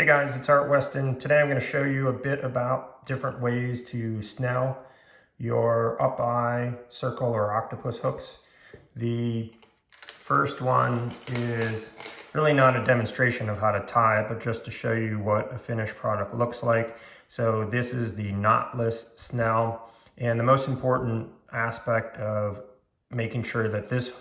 Hey guys, it's Art Weston. Today I'm going to show you a bit about different ways to snell your up-eye, circle, or octopus hooks. The first one is really not a demonstration of how to tie it, but just to show you what a finished product looks like. So this is the knotless snell, and the most important aspect of making sure that this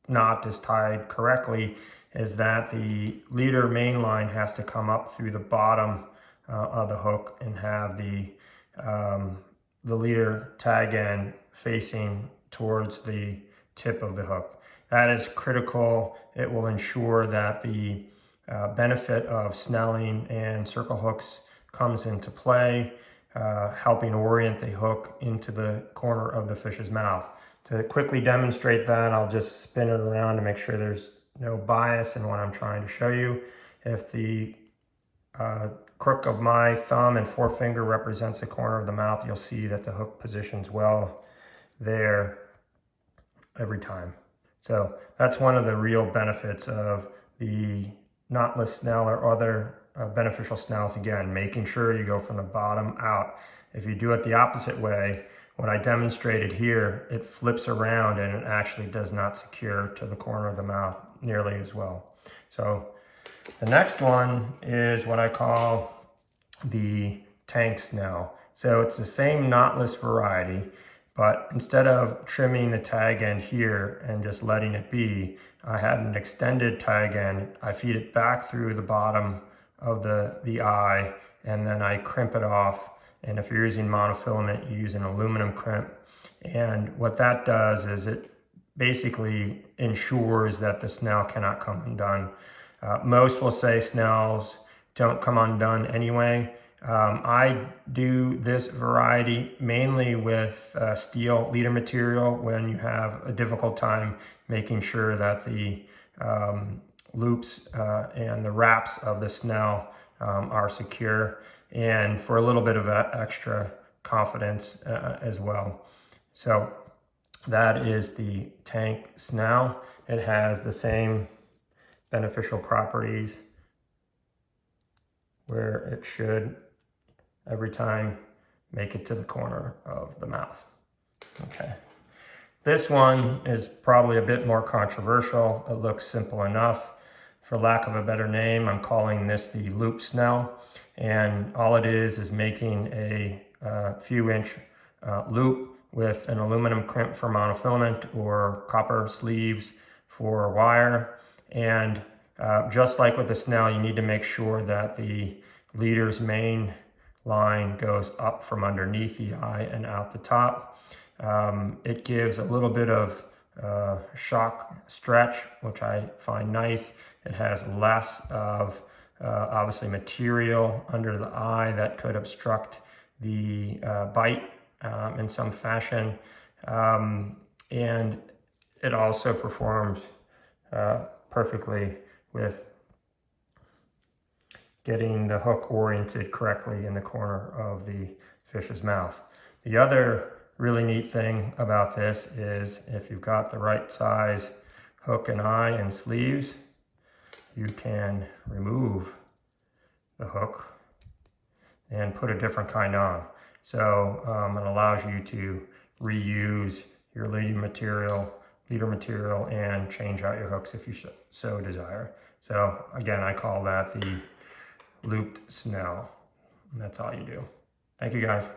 knot is tied correctly is that the leader main line has to come up through the bottom of the hook and have the leader tag end facing towards the tip of the hook. That is critical. It will ensure that the benefit of snelling and circle hooks comes into play, helping orient the hook into the corner of the fish's mouth. To quickly demonstrate that, I'll just spin it around to make sure there's no bias in what I'm trying to show you. If the crook of my thumb and forefinger represents the corner of the mouth, you'll see that the hook positions well there every time. So that's one of the real benefits of the knotless snell or other beneficial snells. Again, making sure you go from the bottom out. If you do it the opposite way, what I demonstrated here, it flips around and it actually does not secure to the corner of the mouth nearly as well. So the next one is what I call the tank snell. So it's the same knotless variety, but instead of trimming the tag end here and just letting it be, I had an extended tag end. I feed it back through the bottom of the eye, and then I crimp it off. And if you're using monofilament, you use an aluminum crimp. And what that does is it basically ensures that the snell cannot come undone. Most will say snells don't come undone anyway. I do this variety mainly with steel leader material when you have a difficult time making sure that the loops and the wraps of the snell are secure, and for a little bit of extra confidence as well. So that is the tank snell. It has the same beneficial properties where it should every time make it to the corner of the mouth. Okay. This one is probably a bit more controversial. It looks simple enough. For lack of a better name, I'm calling this the Looped Snell. And all it is making a few inch loop with an aluminum crimp for monofilament or copper sleeves for wire. And just like with the snell, you need to make sure that the leader's main line goes up from underneath the eye and out the top. It gives a little bit of shock stretch, which I find nice. It has less of obviously material under the eye that could obstruct the bite in some fashion. And it also performs perfectly with getting the hook oriented correctly in the corner of the fish's mouth. The other really neat thing about this is if you've got the right size hook and eye and sleeves, you can remove the hook and put a different kind on. So it allows you to reuse your leader material and change out your hooks if you so desire. So again, I call that the Looped Snell. And that's all you do. Thank you guys.